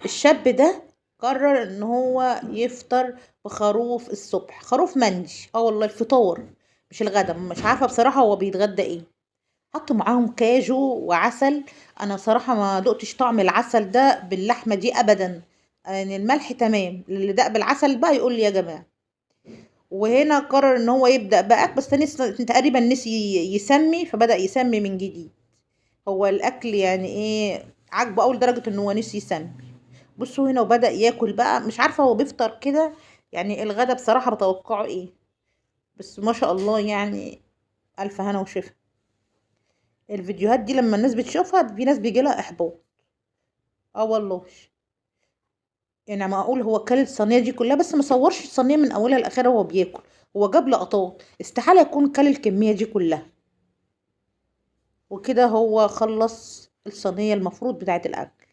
الشاب ده قرر ان هو يفطر بخروف الصبح، خروف مندي. اه والله الفطار مش الغدا. مش عارفه بصراحه هو بيتغدى ايه. حطوا معاهم كاجو وعسل. انا صراحه ما دقتش طعم العسل ده باللحمه دي ابدا. يعني الملح تمام، اللي دق بالعسل بقى يقول لي يا جماعه. وهنا قرر ان هو يبدا بقى، بس تقريبا نسي يسمي، فبدا يسمي من جديد. هو الاكل يعني ايه، عاجبه اول درجه ان هو نسي يسمي. بصوا هنا وبدأ ياكل بقى. مش عارفة هو بيفطر كده يعني. الغدا بصراحة بتوقعه ايه، بس ما شاء الله يعني. ألف هنا وشفا. الفيديوهات دي لما الناس بتشوفها، في ناس بيجيلها إحباط. اه والله. يعني معقول هو كل الصينية دي كلها، بس ما صورش الصينية من أولها لآخرها وهو بياكل. هو جاب لقطات، استحالة يكون كل الكمية دي كلها. وكده هو خلص الصينية المفروض بتاعت الأكل.